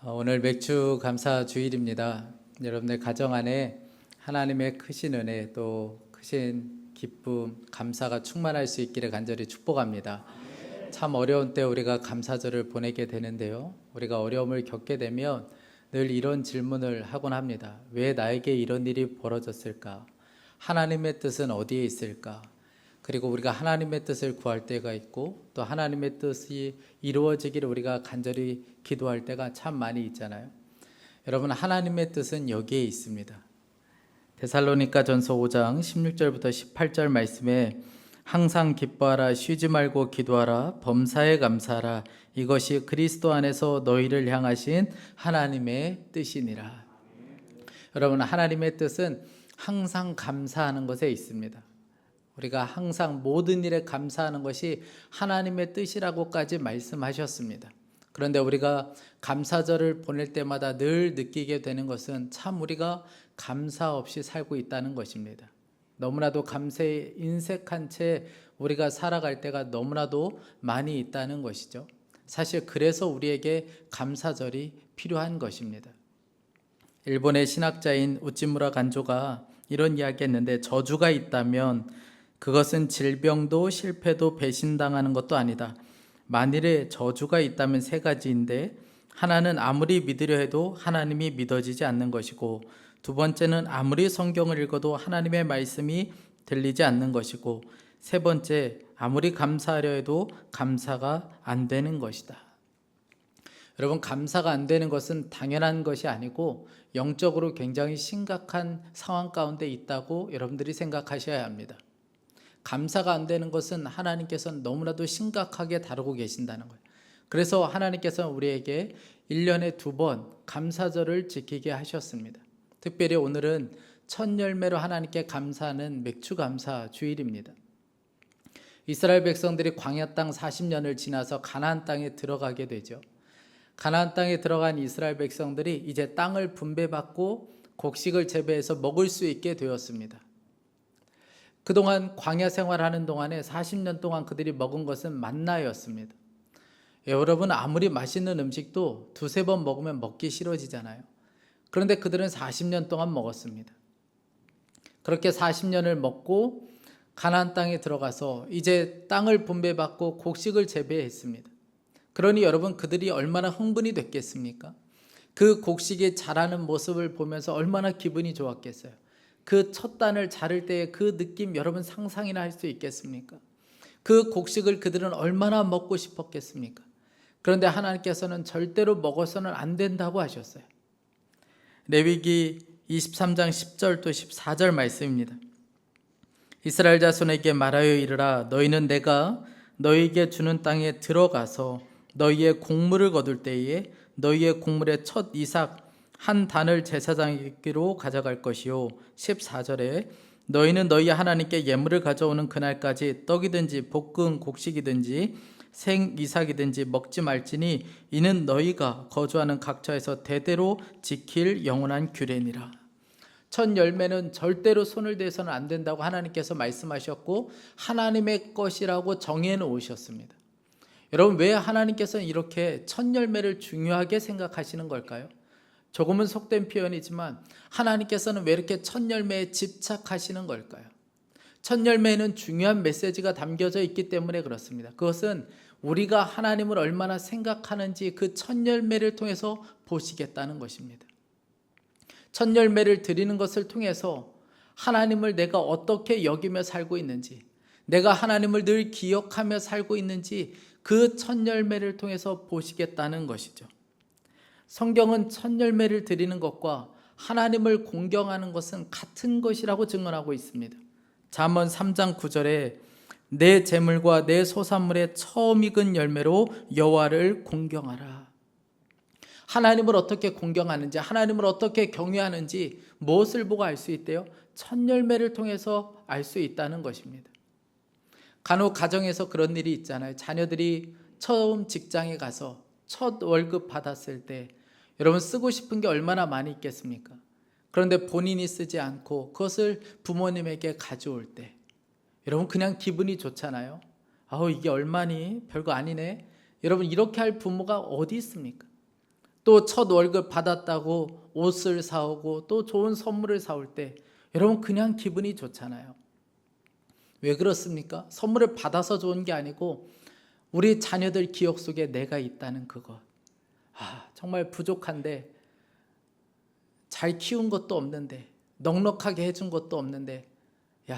오늘 맥주 감사 주일입니다. 여러분들 가정 안에 하나님의 크신 은혜 또 크신 기쁨, 감사가 충만할 수 있기를 간절히 축복합니다. 참 어려운 때 우리가 감사절을 보내게 되는데요. 우리가 어려움을 겪게 되면 늘 이런 질문을 하곤 합니다. 왜 나에게 이런 일이 벌어졌을까? 하나님의 뜻은 어디에 있을까? 그리고 우리가 하나님의 뜻을 구할 때가 있고 또 하나님의 뜻이 이루어지기를 우리가 간절히 기도할 때가 참 많이 있잖아요. 여러분, 하나님의 뜻은 여기에 있습니다. 데살로니가 전서 5장 16절부터 18절 말씀에 항상 기뻐하라, 쉬지 말고 기도하라, 범사에 감사하라, 이것이 그리스도 안에서 너희를 향하신 하나님의 뜻이니라. 여러분, 하나님의 뜻은 항상 감사하는 것에 있습니다. 우리가 항상 모든 일에 감사하는 것이 하나님의 뜻이라고까지 말씀하셨습니다. 그런데 우리가 감사절을 보낼 때마다 늘 느끼게 되는 것은 참 우리가 감사 없이 살고 있다는 것입니다. 너무나도 감사에 인색한 채 우리가 살아갈 때가 너무나도 많이 있다는 것이죠. 사실 그래서 우리에게 감사절이 필요한 것입니다. 일본의 신학자인 우찌무라 간조가 이런 이야기했는데, 저주가 있다면 그것은 질병도 실패도 배신당하는 것도 아니다. 만일에 저주가 있다면 세 가지인데, 하나는 아무리 믿으려 해도 하나님이 믿어지지 않는 것이고, 두 번째는 아무리 성경을 읽어도 하나님의 말씀이 들리지 않는 것이고, 세 번째, 아무리 감사하려 해도 감사가 안 되는 것이다. 여러분, 감사가 안 되는 것은 당연한 것이 아니고 영적으로 굉장히 심각한 상황 가운데 있다고 여러분들이 생각하셔야 합니다. 감사가 안 되는 것은 하나님께서는 너무나도 심각하게 다루고 계신다는 거예요. 그래서 하나님께서는 우리에게 1년에 2번 감사절을 지키게 하셨습니다. 특별히 오늘은 첫 열매로 하나님께 감사하는 맥주 감사 주일입니다. 이스라엘 백성들이 광야 땅 40년을 지나서 가나안 땅에 들어가게 되죠. 가나안 땅에 들어간 이스라엘 백성들이 이제 땅을 분배받고 곡식을 재배해서 먹을 수 있게 되었습니다. 그동안 광야 생활하는 동안에 40년 동안 그들이 먹은 것은 만나였습니다. 여러분, 아무리 맛있는 음식도 두세 번 먹으면 먹기 싫어지잖아요. 그런데 그들은 40년 동안 먹었습니다. 그렇게 40년을 먹고 가나안 땅에 들어가서 이제 땅을 분배받고 곡식을 재배했습니다. 그러니 여러분, 그들이 얼마나 흥분이 됐겠습니까? 그 곡식이 자라는 모습을 보면서 얼마나 기분이 좋았겠어요. 그 첫 단을 자를 때의 그 느낌, 여러분 상상이나 할 수 있겠습니까? 그 곡식을 그들은 얼마나 먹고 싶었겠습니까? 그런데 하나님께서는 절대로 먹어서는 안 된다고 하셨어요. 레위기 23장 10절 또 14절 말씀입니다. 이스라엘 자손에게 말하여 이르라, 너희는 내가 너희에게 주는 땅에 들어가서 너희의 곡물을 거둘 때에 너희의 곡물의 첫 이삭 한 단을 제사장에게로 가져갈 것이요. 14절에 너희는 너희 하나님께 예물을 가져오는 그날까지 떡이든지 볶은 곡식이든지 생 이삭이든지 먹지 말지니 이는 너희가 거주하는 각처에서 대대로 지킬 영원한 규례니라. 첫 열매는 절대로 손을 대서는 안 된다고 하나님께서 말씀하셨고 하나님의 것이라고 정해 놓으셨습니다. 여러분, 왜 하나님께서는 이렇게 첫 열매를 중요하게 생각하시는 걸까요? 조금은 속된 표현이지만 하나님께서는 왜 이렇게 첫 열매에 집착하시는 걸까요? 첫 열매에는 중요한 메시지가 담겨져 있기 때문에 그렇습니다. 그것은 우리가 하나님을 얼마나 생각하는지 그 첫 열매를 통해서 보시겠다는 것입니다. 첫 열매를 드리는 것을 통해서 하나님을 내가 어떻게 여기며 살고 있는지, 내가 하나님을 늘 기억하며 살고 있는지 그 첫 열매를 통해서 보시겠다는 것이죠. 성경은 첫 열매를 드리는 것과 하나님을 공경하는 것은 같은 것이라고 증언하고 있습니다. 잠언 3장 9절에 내 재물과 내 소산물의 처음 익은 열매로 여호와를 공경하라. 하나님을 어떻게 공경하는지, 하나님을 어떻게 경외하는지 무엇을 보고 알 수 있대요? 첫 열매를 통해서 알 수 있다는 것입니다. 간혹 가정에서 그런 일이 있잖아요. 자녀들이 처음 직장에 가서 첫 월급 받았을 때 여러분, 쓰고 싶은 게 얼마나 많이 있겠습니까? 그런데 본인이 쓰지 않고 그것을 부모님에게 가져올 때 여러분, 그냥 기분이 좋잖아요. 아우, 이게 얼마니? 별거 아니네. 여러분, 이렇게 할 부모가 어디 있습니까? 또 첫 월급 받았다고 옷을 사오고 또 좋은 선물을 사올 때 여러분 그냥 기분이 좋잖아요. 왜 그렇습니까? 선물을 받아서 좋은 게 아니고 우리 자녀들 기억 속에 내가 있다는 그것. 정말 부족한데, 잘 키운 것도 없는데, 넉넉하게 해준 것도 없는데,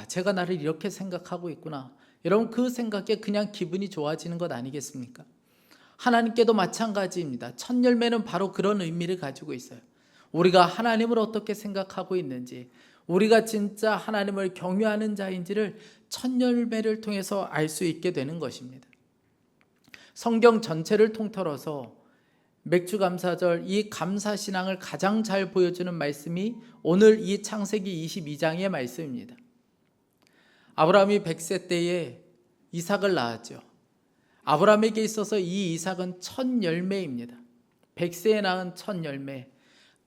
제가 나를 이렇게 생각하고 있구나. 여러분 그 생각에 그냥 기분이 좋아지는 것 아니겠습니까? 하나님께도 마찬가지입니다. 첫 열매는 바로 그런 의미를 가지고 있어요. 우리가 하나님을 어떻게 생각하고 있는지, 우리가 진짜 하나님을 경외하는 자인지를 첫 열매를 통해서 알 수 있게 되는 것입니다. 성경 전체를 통틀어서 맥주감사절 이 감사신앙을 가장 잘 보여주는 말씀이 오늘 이 창세기 22장의 말씀입니다. 아브라함이 100세 때에 이삭을 낳았죠. 아브라함에게 있어서 이 이삭은 첫 열매입니다. 100세에 낳은 첫 열매,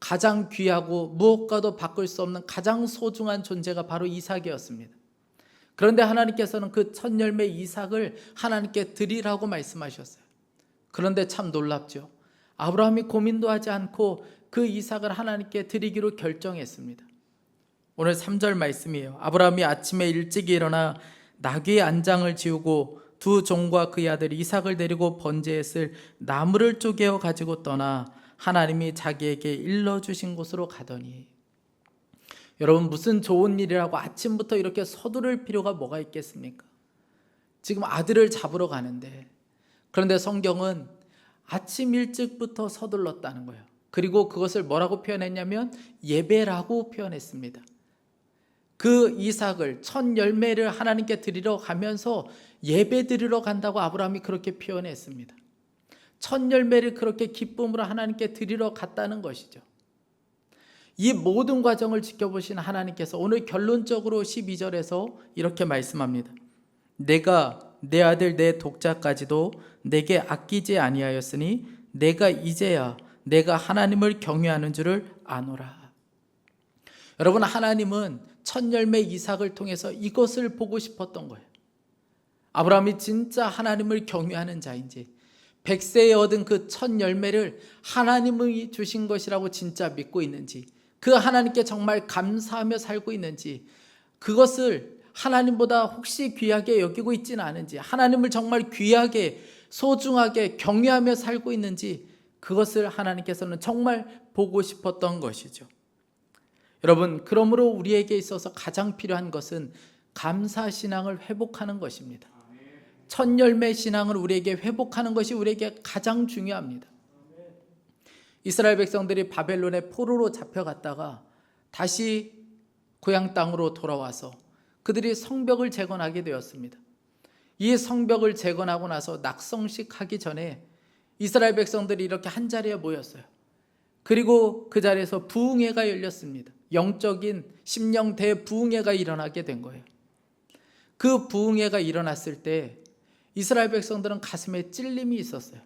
가장 귀하고 무엇과도 바꿀 수 없는 가장 소중한 존재가 바로 이삭이었습니다. 그런데 하나님께서는 그 첫 열매 이삭을 하나님께 드리라고 말씀하셨어요. 그런데 참 놀랍죠. 아브라함이 고민도 하지 않고 그 이삭을 하나님께 드리기로 결정했습니다. 오늘 3절 말씀이에요. 아브라함이 아침에 일찍 일어나 나귀의 안장을 지우고 두 종과 그의 아들 이삭을 데리고 번제에 쓸 나무를 쪼개어 가지고 떠나 하나님이 자기에게 일러주신 곳으로 가더니, 여러분 무슨 좋은 일이라고 아침부터 이렇게 서두를 필요가 뭐가 있겠습니까? 지금 아들을 잡으러 가는데, 그런데 성경은 아침 일찍부터 서둘렀다는 거예요. 그리고 그것을 뭐라고 표현했냐면 예배라고 표현했습니다. 그 이삭을 첫 열매를 하나님께 드리러 가면서 예배 드리러 간다고 아브라함이 그렇게 표현했습니다. 첫 열매를 그렇게 기쁨으로 하나님께 드리러 갔다는 것이죠. 이 모든 과정을 지켜보신 하나님께서 오늘 결론적으로 12절에서 이렇게 말씀합니다. 내가 내 아들 내 독자까지도 내게 아끼지 아니하였으니 내가 이제야 내가 하나님을 경외하는 줄을 아노라. 여러분, 하나님은 첫 열매 이삭을 통해서 이것을 보고 싶었던 거예요. 아브라함이 진짜 하나님을 경외하는 자인지, 100세에 얻은 그 첫 열매를 하나님이 주신 것이라고 진짜 믿고 있는지, 그 하나님께 정말 감사하며 살고 있는지, 그것을 하나님보다 혹시 귀하게 여기고 있지는 않은지, 하나님을 정말 귀하게 소중하게 경외하며 살고 있는지, 그것을 하나님께서는 정말 보고 싶었던 것이죠. 여러분, 그러므로 우리에게 있어서 가장 필요한 것은 감사신앙을 회복하는 것입니다. 첫 열매 신앙을 우리에게 회복하는 것이 우리에게 가장 중요합니다. 이스라엘 백성들이 바벨론의 포로로 잡혀갔다가 다시 고향 땅으로 돌아와서 그들이 성벽을 재건하게 되었습니다. 이 성벽을 재건하고 나서 낙성식 하기 전에 이스라엘 백성들이 이렇게 한자리에 모였어요. 그리고 그 자리에서 부흥회가 열렸습니다. 영적인 심령 대부흥회가 일어나게 된 거예요. 그 부흥회가 일어났을 때 이스라엘 백성들은 가슴에 찔림이 있었어요.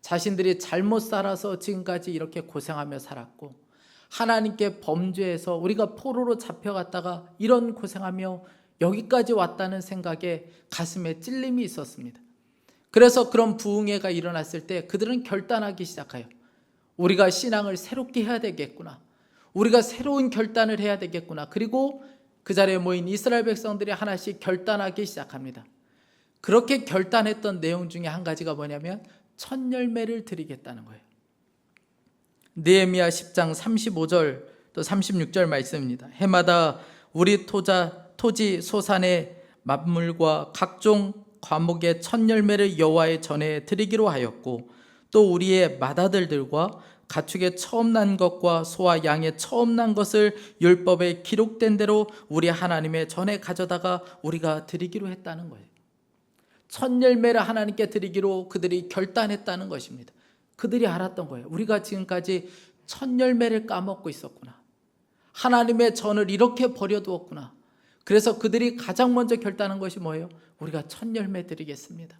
자신들이 잘못 살아서 지금까지 이렇게 고생하며 살았고, 하나님께 범죄해서 우리가 포로로 잡혀갔다가 이런 고생하며 여기까지 왔다는 생각에 가슴에 찔림이 있었습니다. 그래서 그런 부흥회가 일어났을 때 그들은 결단하기 시작해요. 우리가 신앙을 새롭게 해야 되겠구나. 우리가 새로운 결단을 해야 되겠구나. 그리고 그 자리에 모인 이스라엘 백성들이 하나씩 결단하기 시작합니다. 그렇게 결단했던 내용 중에 한 가지가 뭐냐면 첫 열매를 드리겠다는 거예요. 느헤미야 10장 35절 또 36절 말씀입니다. 해마다 우리 토지 소산의 만물과 각종 과목의 첫 열매를 여호와의 전에 드리기로 하였고, 또 우리의 맏아들들과 가축의 처음 난 것과 소와 양의 처음 난 것을 율법에 기록된 대로 우리 하나님의 전에 가져다가 우리가 드리기로 했다는 거예요. 첫 열매를 하나님께 드리기로 그들이 결단했다는 것입니다. 그들이 알았던 거예요. 우리가 지금까지 첫 열매를 까먹고 있었구나. 하나님의 전을 이렇게 버려두었구나. 그래서 그들이 가장 먼저 결단한 것이 뭐예요? 우리가 첫 열매 드리겠습니다.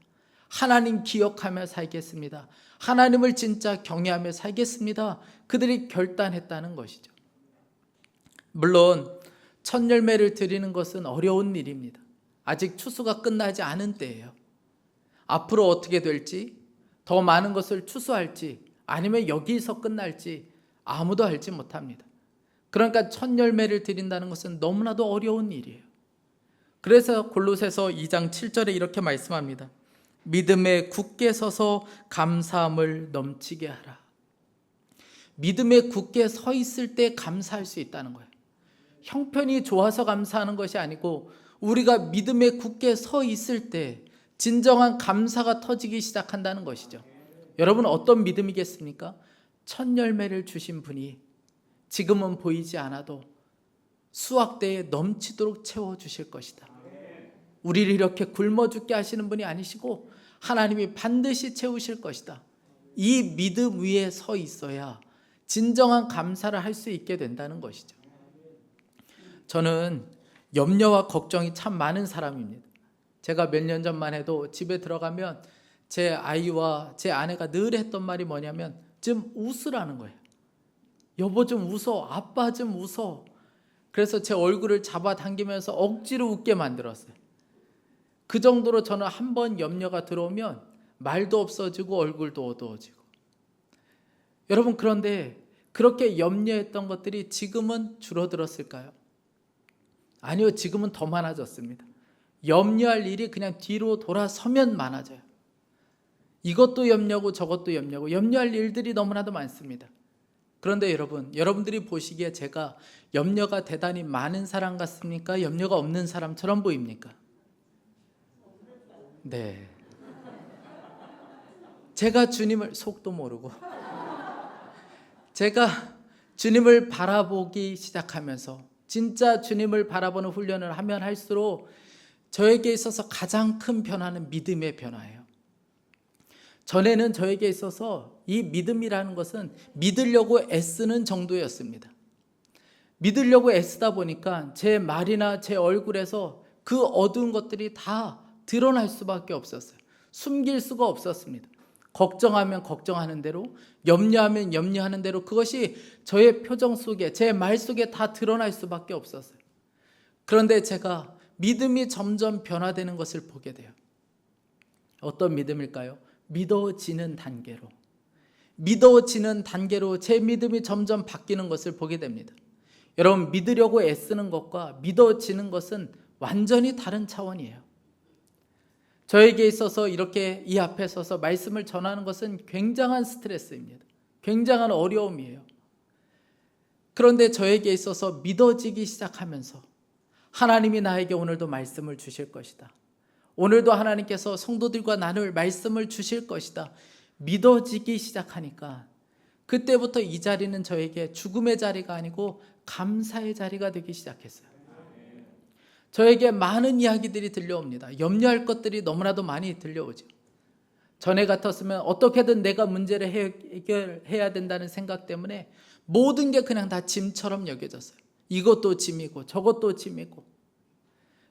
하나님 기억하며 살겠습니다. 하나님을 진짜 경외하며 살겠습니다. 그들이 결단했다는 것이죠. 물론 첫 열매를 드리는 것은 어려운 일입니다. 아직 추수가 끝나지 않은 때예요. 앞으로 어떻게 될지, 더 많은 것을 추수할지 아니면 여기서 끝날지 아무도 알지 못합니다. 그러니까 첫 열매를 드린다는 것은 너무나도 어려운 일이에요. 그래서 골로새서 2장 7절에 이렇게 말씀합니다. 믿음에 굳게 서서 감사함을 넘치게 하라. 믿음에 굳게 서 있을 때 감사할 수 있다는 거예요. 형편이 좋아서 감사하는 것이 아니고 우리가 믿음에 굳게 서 있을 때 진정한 감사가 터지기 시작한다는 것이죠. 여러분 어떤 믿음이겠습니까? 첫 열매를 주신 분이 지금은 보이지 않아도 수확대에 넘치도록 채워주실 것이다. 우리를 이렇게 굶어 죽게 하시는 분이 아니시고 하나님이 반드시 채우실 것이다. 이 믿음 위에 서 있어야 진정한 감사를 할 수 있게 된다는 것이죠. 저는 염려와 걱정이 참 많은 사람입니다. 제가 몇 년 전만 해도 집에 들어가면 제 아이와 제 아내가 늘 했던 말이 뭐냐면 좀 웃으라는 거예요. 여보 좀 웃어, 아빠 좀 웃어. 그래서 제 얼굴을 잡아당기면서 억지로 웃게 만들었어요. 그 정도로 저는 한 번 염려가 들어오면 말도 없어지고 얼굴도 어두워지고. 여러분 그런데 그렇게 염려했던 것들이 지금은 줄어들었을까요? 아니요, 지금은 더 많아졌습니다. 염려할 일이 그냥 뒤로 돌아서면 많아져요. 이것도 염려고 저것도 염려고 염려할 일들이 너무나도 많습니다. 그런데 여러분들이 보시기에 제가 염려가 대단히 많은 사람 같습니까? 염려가 없는 사람처럼 보입니까? 네. 제가 주님을 속도 모르고 제가 주님을 바라보기 시작하면서 진짜 주님을 바라보는 훈련을 하면 할수록 저에게 있어서 가장 큰 변화는 믿음의 변화예요. 전에는 저에게 있어서 이 믿음이라는 것은 믿으려고 애쓰는 정도였습니다. 믿으려고 애쓰다 보니까 제 말이나 제 얼굴에서 그 어두운 것들이 다 드러날 수밖에 없었어요. 숨길 수가 없었습니다. 걱정하면 걱정하는 대로, 염려하면 염려하는 대로 그것이 저의 표정 속에, 제 말 속에 다 드러날 수밖에 없었어요. 그런데 제가 믿음이 점점 변화되는 것을 보게 돼요. 어떤 믿음일까요? 믿어지는 단계로. 믿어지는 단계로 제 믿음이 점점 바뀌는 것을 보게 됩니다. 여러분, 믿으려고 애쓰는 것과 믿어지는 것은 완전히 다른 차원이에요. 저에게 있어서 이렇게 이 앞에 서서 말씀을 전하는 것은 굉장한 스트레스입니다. 굉장한 어려움이에요. 그런데 저에게 있어서 믿어지기 시작하면서 하나님이 나에게 오늘도 말씀을 주실 것이다. 오늘도 하나님께서 성도들과 나눌 말씀을 주실 것이다. 믿어지기 시작하니까 그때부터 이 자리는 저에게 죽음의 자리가 아니고 감사의 자리가 되기 시작했어요. 저에게 많은 이야기들이 들려옵니다. 염려할 것들이 너무나도 많이 들려오죠. 전에 같았으면 어떻게든 내가 문제를 해결해야 된다는 생각 때문에 모든 게 그냥 다 짐처럼 여겨졌어요. 이것도 짐이고 저것도 짐이고.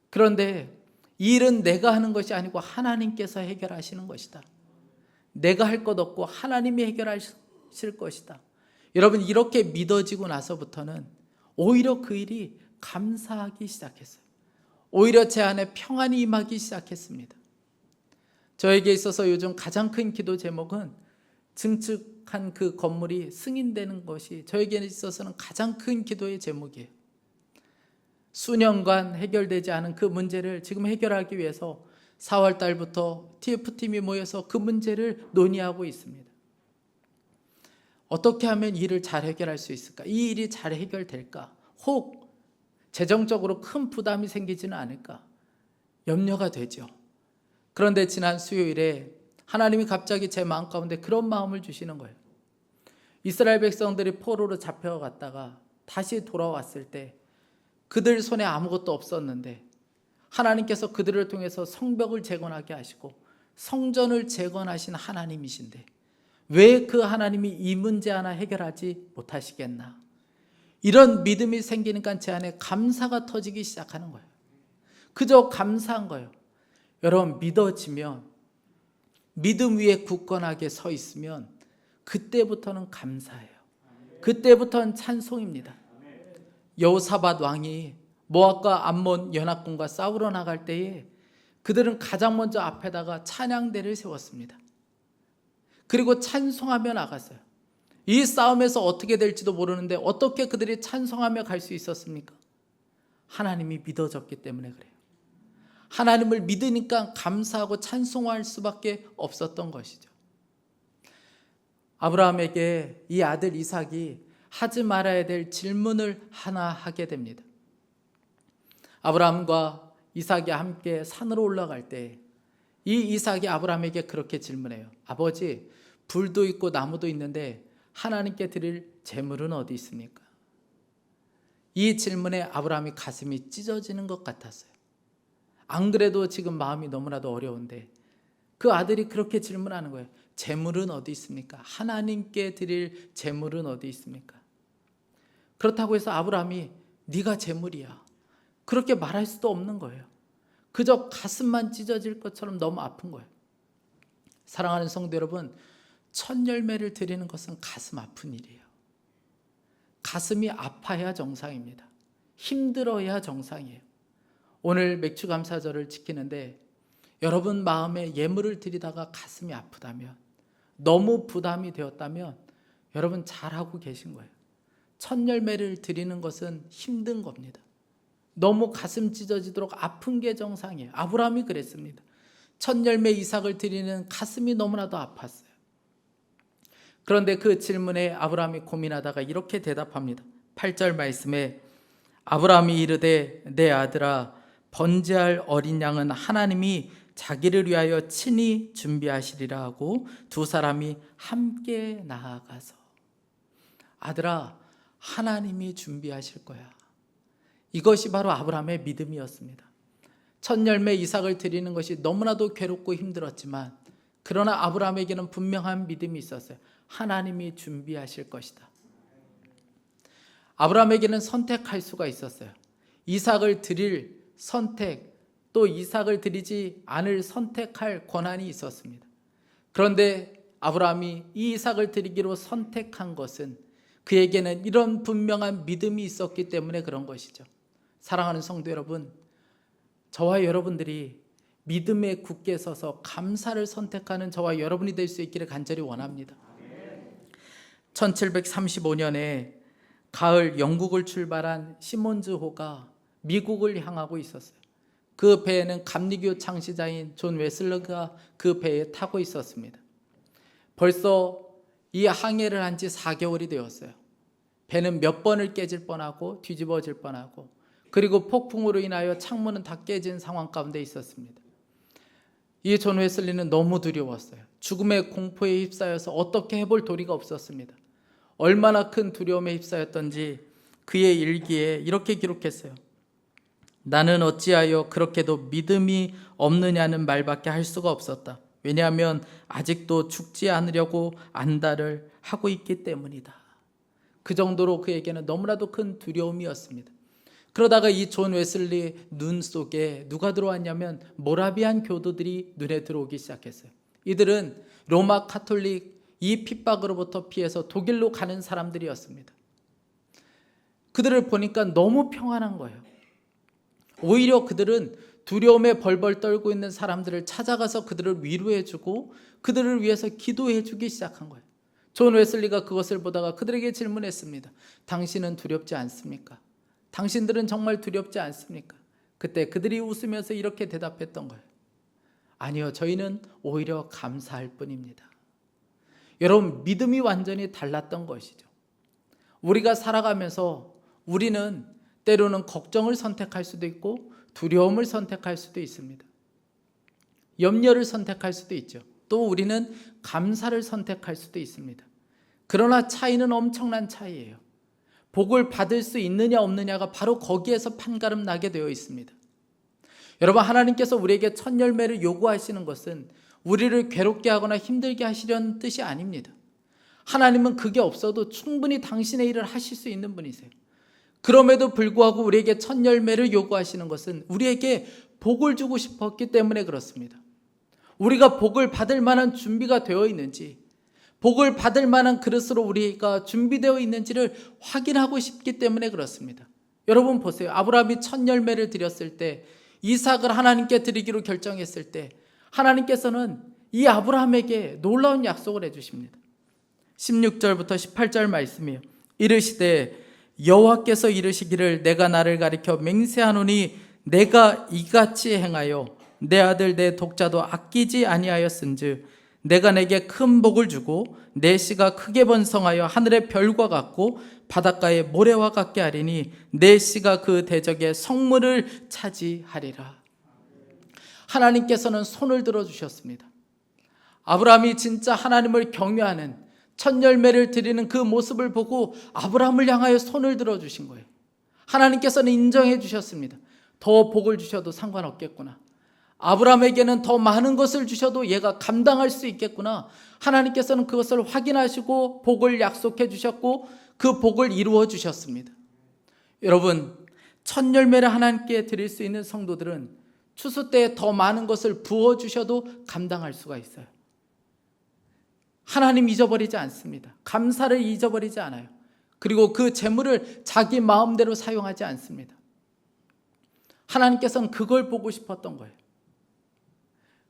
그런데 이 일은 내가 하는 것이 아니고 하나님께서 해결하시는 것이다. 내가 할 것 없고 하나님이 해결하실 것이다. 여러분, 이렇게 믿어지고 나서부터는 오히려 그 일이 감사하기 시작했어요. 오히려 제 안에 평안이 임하기 시작했습니다. 저에게 있어서 요즘 가장 큰 기도 제목은 증축한 그 건물이 승인되는 것이 저에게 있어서는 가장 큰 기도의 제목이에요. 수년간 해결되지 않은 그 문제를 지금 해결하기 위해서 4월 달부터 TF팀이 모여서 그 문제를 논의하고 있습니다. 어떻게 하면 이 일을 잘 해결할 수 있을까? 이 일이 잘 해결될까? 혹 재정적으로 큰 부담이 생기지는 않을까? 염려가 되죠. 그런데 지난 수요일에 하나님이 갑자기 제 마음 가운데 그런 마음을 주시는 거예요. 이스라엘 백성들이 포로로 잡혀갔다가 다시 돌아왔을 때 그들 손에 아무것도 없었는데 하나님께서 그들을 통해서 성벽을 재건하게 하시고 성전을 재건하신 하나님이신데 왜 그 하나님이 이 문제 하나 해결하지 못하시겠나? 이런 믿음이 생기니까 제 안에 감사가 터지기 시작하는 거예요. 그저 감사한 거예요. 여러분, 믿어지면, 믿음 위에 굳건하게 서 있으면 그때부터는 감사해요. 그때부터는 찬송입니다. 여호사밧 왕이 모압과 암몬 연합군과 싸우러 나갈 때에 그들은 가장 먼저 앞에다가 찬양대를 세웠습니다. 그리고 찬송하며 나갔어요. 이 싸움에서 어떻게 될지도 모르는데 어떻게 그들이 찬송하며 갈 수 있었습니까? 하나님이 믿어졌기 때문에 그래요. 하나님을 믿으니까 감사하고 찬송할 수밖에 없었던 것이죠. 아브라함에게 이 아들 이삭이 하지 말아야 될 질문을 하나 하게 됩니다. 아브라함과 이삭이 함께 산으로 올라갈 때 이 이삭이 아브라함에게 그렇게 질문해요. 아버지, 불도 있고 나무도 있는데 하나님께 드릴 제물은 어디 있습니까? 이 질문에 아브라함이 가슴이 찢어지는 것 같았어요. 안 그래도 지금 마음이 너무나도 어려운데 그 아들이 그렇게 질문하는 거예요. 제물은 어디 있습니까? 하나님께 드릴 제물은 어디 있습니까? 그렇다고 해서 아브라함이 네가 제물이야, 그렇게 말할 수도 없는 거예요. 그저 가슴만 찢어질 것처럼 너무 아픈 거예요. 사랑하는 성도 여러분, 첫 열매를 드리는 것은 가슴 아픈 일이에요. 가슴이 아파야 정상입니다. 힘들어야 정상이에요. 오늘 맥주감사절을 지키는데 여러분 마음에 예물을 드리다가 가슴이 아프다면, 너무 부담이 되었다면 여러분 잘하고 계신 거예요. 첫 열매를 드리는 것은 힘든 겁니다. 너무 가슴 찢어지도록 아픈 게 정상이에요. 아브라함이 그랬습니다. 첫 열매 이삭을 드리는 가슴이 너무나도 아팠어요. 그런데 그 질문에 아브라함이 고민하다가 이렇게 대답합니다. 8절 말씀에 아브라함이 이르되 내 아들아, 번제할 어린 양은 하나님이 자기를 위하여 친히 준비하시리라 하고 두 사람이 함께 나아가서, 아들아, 하나님이 준비하실 거야. 이것이 바로 아브라함의 믿음이었습니다. 첫 열매 이삭을 드리는 것이 너무나도 괴롭고 힘들었지만 그러나 아브라함에게는 분명한 믿음이 있었어요. 하나님이 준비하실 것이다. 아브라함에게는 선택할 수가 있었어요. 이삭을 드릴 선택, 또 이삭을 드리지 않을 선택할 권한이 있었습니다. 그런데 아브라함이 이 이삭을 드리기로 선택한 것은 그에게는 이런 분명한 믿음이 있었기 때문에 그런 것이죠. 사랑하는 성도 여러분, 저와 여러분들이 믿음에 굳게 서서 감사를 선택하는 저와 여러분이 될 수 있기를 간절히 원합니다. 1735년에 가을 영국을 출발한 시몬즈호가 미국을 향하고 있었어요. 그 배에는 감리교 창시자인 존 웨슬러가 그 배에 타고 있었습니다. 벌써 이 항해를 한 지 4개월이 되었어요. 배는 몇 번을 깨질 뻔하고 뒤집어질 뻔하고, 그리고 폭풍으로 인하여 창문은 다 깨진 상황 가운데 있었습니다. 이 존 웨슬리는 너무 두려웠어요. 죽음의 공포에 휩싸여서 어떻게 해볼 도리가 없었습니다. 얼마나 큰 두려움에 휩싸였던지 그의 일기에 이렇게 기록했어요. 나는 어찌하여 그렇게도 믿음이 없느냐는 말밖에 할 수가 없었다. 왜냐하면 아직도 죽지 않으려고 안달을 하고 있기 때문이다. 그 정도로 그에게는 너무나도 큰 두려움이었습니다. 그러다가 이 존 웨슬리 눈 속에 누가 들어왔냐면 모라비안 교도들이 눈에 들어오기 시작했어요. 이들은 로마 카톨릭 이 핍박으로부터 피해서 독일로 가는 사람들이었습니다. 그들을 보니까 너무 평안한 거예요. 오히려 그들은 두려움에 벌벌 떨고 있는 사람들을 찾아가서 그들을 위로해주고 그들을 위해서 기도해주기 시작한 거예요. 존 웨슬리가 그것을 보다가 그들에게 질문했습니다. 당신은 두렵지 않습니까? 당신들은 정말 두렵지 않습니까? 그때 그들이 웃으면서 이렇게 대답했던 거예요. 아니요, 저희는 오히려 감사할 뿐입니다. 여러분, 믿음이 완전히 달랐던 것이죠. 우리가 살아가면서 우리는 때로는 걱정을 선택할 수도 있고 두려움을 선택할 수도 있습니다. 염려를 선택할 수도 있죠. 또 우리는 감사를 선택할 수도 있습니다. 그러나 차이는 엄청난 차이예요. 복을 받을 수 있느냐 없느냐가 바로 거기에서 판가름 나게 되어 있습니다. 여러분, 하나님께서 우리에게 첫 열매를 요구하시는 것은 우리를 괴롭게 하거나 힘들게 하시려는 뜻이 아닙니다. 하나님은 그게 없어도 충분히 당신의 일을 하실 수 있는 분이세요. 그럼에도 불구하고 우리에게 첫 열매를 요구하시는 것은 우리에게 복을 주고 싶었기 때문에 그렇습니다. 우리가 복을 받을 만한 준비가 되어 있는지, 복을 받을 만한 그릇으로 우리가 준비되어 있는지를 확인하고 싶기 때문에 그렇습니다. 여러분 보세요. 아브라함이 첫 열매를 드렸을 때, 이삭을 하나님께 드리기로 결정했을 때 하나님께서는 이 아브라함에게 놀라운 약속을 해주십니다. 16절부터 18절 말씀이에요. 이르시되 여호와께서 이르시기를 내가 나를 가리켜 맹세하노니 내가 이같이 행하여 내 아들 내 독자도 아끼지 아니하였은즉 내가 내게 큰 복을 주고 내 씨가 크게 번성하여 하늘의 별과 같고 바닷가의 모래와 같게 하리니 내 씨가 그 대적의 성문을 차지하리라. 하나님께서는 손을 들어주셨습니다. 아브라함이 진짜 하나님을 경외하는 첫 열매를 드리는 그 모습을 보고 아브라함을 향하여 손을 들어주신 거예요. 하나님께서는 인정해 주셨습니다. 더 복을 주셔도 상관없겠구나. 아브라함에게는 더 많은 것을 주셔도 얘가 감당할 수 있겠구나. 하나님께서는 그것을 확인하시고 복을 약속해 주셨고 그 복을 이루어 주셨습니다. 여러분, 첫 열매를 하나님께 드릴 수 있는 성도들은 추수 때에 더 많은 것을 부어주셔도 감당할 수가 있어요. 하나님 잊어버리지 않습니다. 감사를 잊어버리지 않아요. 그리고 그 재물을 자기 마음대로 사용하지 않습니다. 하나님께서는 그걸 보고 싶었던 거예요.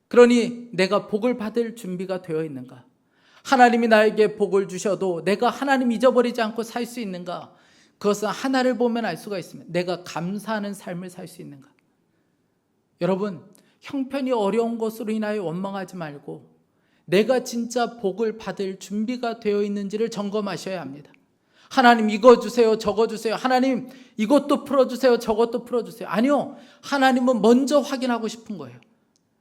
그러니 내가 복을 받을 준비가 되어 있는가? 하나님이 나에게 복을 주셔도 내가 하나님 잊어버리지 않고 살 수 있는가? 그것은 하나를 보면 알 수가 있습니다. 내가 감사하는 삶을 살 수 있는가? 여러분, 형편이 어려운 것으로 인하여 원망하지 말고 내가 진짜 복을 받을 준비가 되어 있는지를 점검하셔야 합니다. 하나님 이거 주세요, 저거 주세요. 하나님 이것도 풀어주세요, 저것도 풀어주세요. 아니요, 하나님은 먼저 확인하고 싶은 거예요.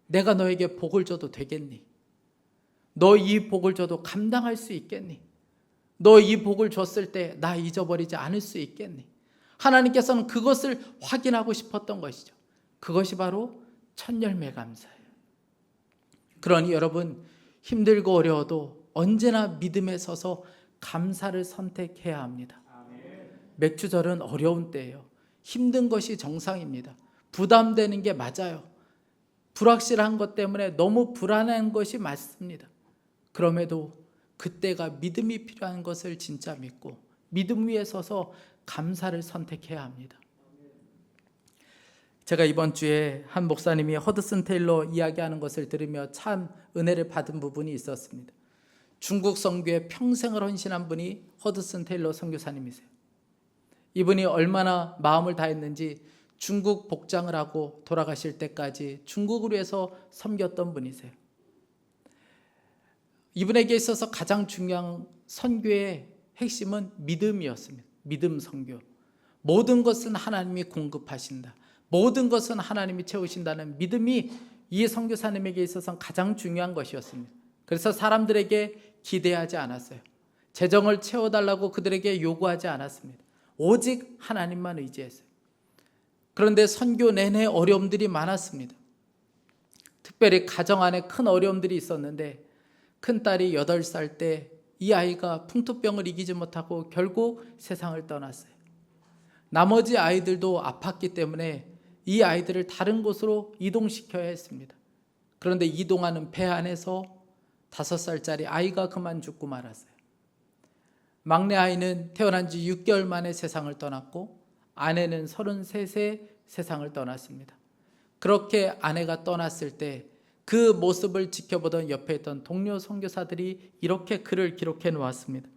내가 너에게 복을 줘도 되겠니? 너 이 복을 줘도 감당할 수 있겠니? 너 이 복을 줬을 때 나 잊어버리지 않을 수 있겠니? 하나님께서는 그것을 확인하고 싶었던 것이죠. 그것이 바로 첫 열매 감사예요. 그러니 여러분, 힘들고 어려워도 언제나 믿음에 서서 감사를 선택해야 합니다. 맥주절은 어려운 때예요. 힘든 것이 정상입니다. 부담되는 게 맞아요. 불확실한 것 때문에 너무 불안한 것이 맞습니다. 그럼에도 그때가 믿음이 필요한 것을 진짜 믿고 믿음 위에 서서 감사를 선택해야 합니다. 제가 이번 주에 한 목사님이 허드슨 테일러 이야기하는 것을 들으며 참 은혜를 받은 부분이 있었습니다. 중국 선교에 평생을 헌신한 분이 허드슨 테일러 선교사님이세요. 이분이 얼마나 마음을 다했는지 중국 복장을 하고 돌아가실 때까지 중국을 위해서 섬겼던 분이세요. 이분에게 있어서 가장 중요한 선교의 핵심은 믿음이었습니다. 믿음 선교. 모든 것은 하나님이 공급하신다. 모든 것은 하나님이 채우신다는 믿음이 이 선교사님에게 있어서 가장 중요한 것이었습니다. 그래서 사람들에게 기대하지 않았어요. 재정을 채워달라고 그들에게 요구하지 않았습니다. 오직 하나님만 의지했어요. 그런데 선교 내내 어려움들이 많았습니다. 특별히 가정 안에 큰 어려움들이 있었는데 큰딸이 8살 때 이 아이가 풍토병을 이기지 못하고 결국 세상을 떠났어요. 나머지 아이들도 아팠기 때문에 이 아이들을 다른 곳으로 이동시켜야 했습니다. 그런데 이동하는 배 안에서 5살짜리 아이가 그만 죽고 말았어요. 막내 아이는 태어난 지 6개월 만에 세상을 떠났고 아내는 33세 세상을 떠났습니다. 그렇게 아내가 떠났을 때 그 모습을 지켜보던 옆에 있던 동료 선교사들이 이렇게 글을 기록해 놓았습니다.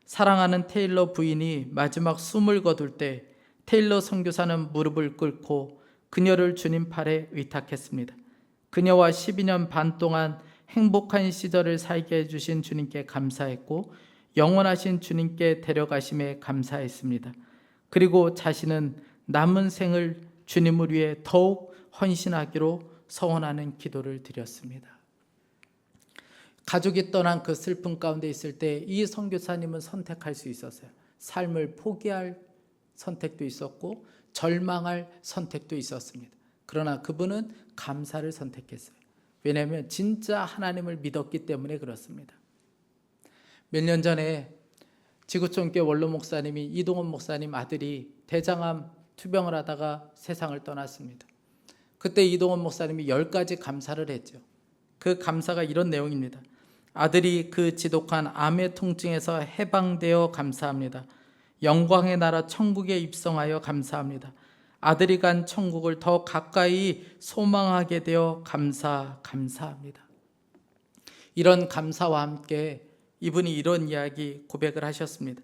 사랑하는 테일러 부인이 마지막 숨을 거둘 때 테일러 선교사는 무릎을 꿇고 그녀를 주님 팔에 의탁했습니다. 그녀와 12년 반 동안 행복한 시절을 살게 해주신 주님께 감사했고 영원하신 주님께 데려가심에 감사했습니다. 그리고 자신은 남은 생을 주님을 위해 더욱 헌신하기로 서원하는 기도를 드렸습니다. 가족이 떠난 그 슬픔 가운데 있을 때 이 선교사님은 선택할 수 있었어요. 삶을 포기할 선택도 있었고 절망할 선택도 있었습니다. 그러나 그분은 감사를 선택했어요. 왜냐하면 진짜 하나님을 믿었기 때문에 그렇습니다. 몇 년 전에 지구촌교회 원로 목사님이 이동원 목사님 아들이 대장암 투병을 하다가 세상을 떠났습니다. 그때 이동원 목사님이 10가지 감사를 했죠. 그 감사가 이런 내용입니다. 아들이 그 지독한 암의 통증에서 해방되어 감사합니다. 영광의 나라 천국에 입성하여 감사합니다. 아들이 간 천국을 더 가까이 소망하게 되어 감사합니다. 이런 감사와 함께 이분이 이런 이야기 고백을 하셨습니다.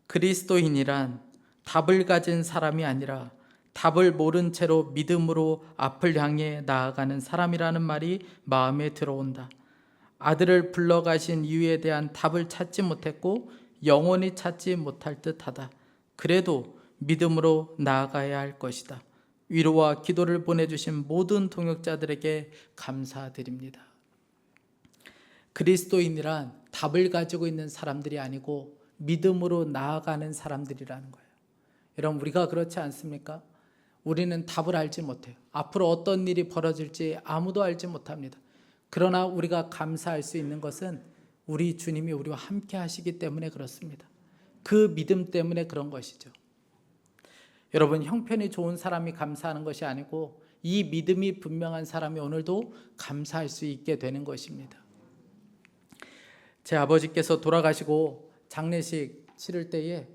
그리스도인이란 답을 가진 사람이 아니라 답을 모른 채로 믿음으로 앞을 향해 나아가는 사람이라는 말이 마음에 들어온다. 아들을 불러가신 이유에 대한 답을 찾지 못했고 영원히 찾지 못할 듯하다. 그래도 믿음으로 나아가야 할 것이다. 위로와 기도를 보내주신 모든 동역자들에게 감사드립니다. 그리스도인이란 답을 가지고 있는 사람들이 아니고 믿음으로 나아가는 사람들이라는 거예요. 여러분, 우리가 그렇지 않습니까? 우리는 답을 알지 못해요. 앞으로 어떤 일이 벌어질지 아무도 알지 못합니다. 그러나 우리가 감사할 수 있는 것은 우리 주님이 우리와 함께 하시기 때문에 그렇습니다. 그 믿음 때문에 그런 것이죠. 여러분, 형편이 좋은 사람이 감사하는 것이 아니고 이 믿음이 분명한 사람이 오늘도 감사할 수 있게 되는 것입니다. 제 아버지께서 돌아가시고 장례식 치를 때에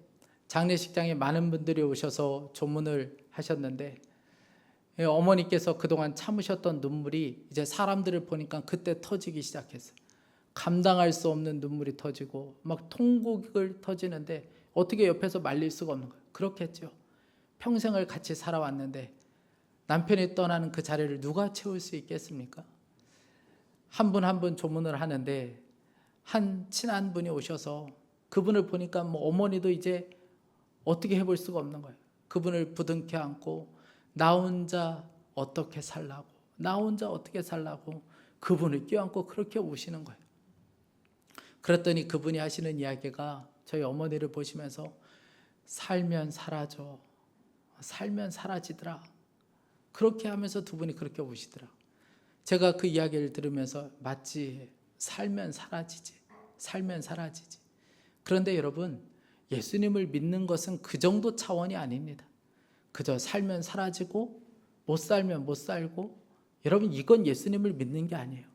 장례식장에 많은 분들이 오셔서 조문을 하셨는데 어머니께서 그동안 참으셨던 눈물이 이제 사람들을 보니까 그때 터지기 시작했어요. 감당할 수 없는 눈물이 터지고 막 통곡을 터지는데 어떻게 옆에서 말릴 수가 없는 거예요. 그렇겠죠. 평생을 같이 살아왔는데 남편이 떠나는 그 자리를 누가 채울 수 있겠습니까? 한 분 한 분 조문을 하는데 한 친한 분이 오셔서 그분을 보니까 어머니도 이제 어떻게 해볼 수가 없는 거예요. 그분을 부둥켜 안고 나 혼자 어떻게 살라고, 나 혼자 어떻게 살라고 그분을 껴안고 그렇게 우시는 거예요. 그랬더니 그분이 하시는 이야기가 저희 어머니를 보시면서 살면 사라져, 살면 사라지더라. 그렇게 하면서 두 분이 그렇게 우시더라. 제가 그 이야기를 들으면서 맞지, 살면 사라지지, 살면 사라지지. 그런데 여러분, 예수님을 믿는 것은 그 정도 차원이 아닙니다. 그저 살면 사라지고 못 살면 못 살고, 여러분, 이건 예수님을 믿는 게 아니에요.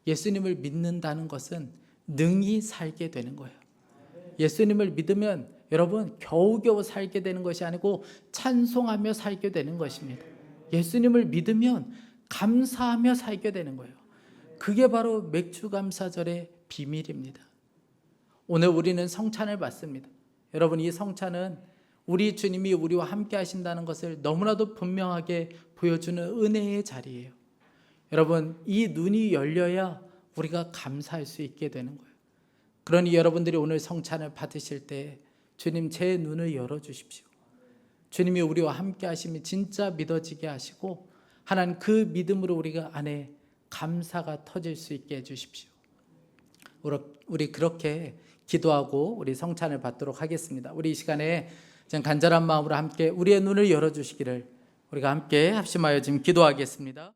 예수님을 믿는다는 것은 능히 살게 되는 거예요. 예수님을 믿으면 여러분 겨우겨우 살게 되는 것이 아니고 찬송하며 살게 되는 것입니다. 예수님을 믿으면 감사하며 살게 되는 거예요. 그게 바로 맥주감사절의 비밀입니다. 오늘 우리는 성찬을 받습니다. 여러분, 이 성찬은 우리 주님이 우리와 함께 하신다는 것을 너무나도 분명하게 보여주는 은혜의 자리예요. 여러분, 이 눈이 열려야 우리가 감사할 수 있게 되는 거예요. 그러니 여러분들이 오늘 성찬을 받으실 때 주님, 제 눈을 열어주십시오. 주님이 우리와 함께 하심이 진짜 믿어지게 하시고 하나님, 그 믿음으로 우리가 안에 감사가 터질 수 있게 해주십시오. 우리 그렇게 기도하고 우리 성찬을 받도록 하겠습니다. 우리 이 시간에 간절한 마음으로 함께 우리의 눈을 열어주시기를 우리가 함께 합심하여 지금 기도하겠습니다.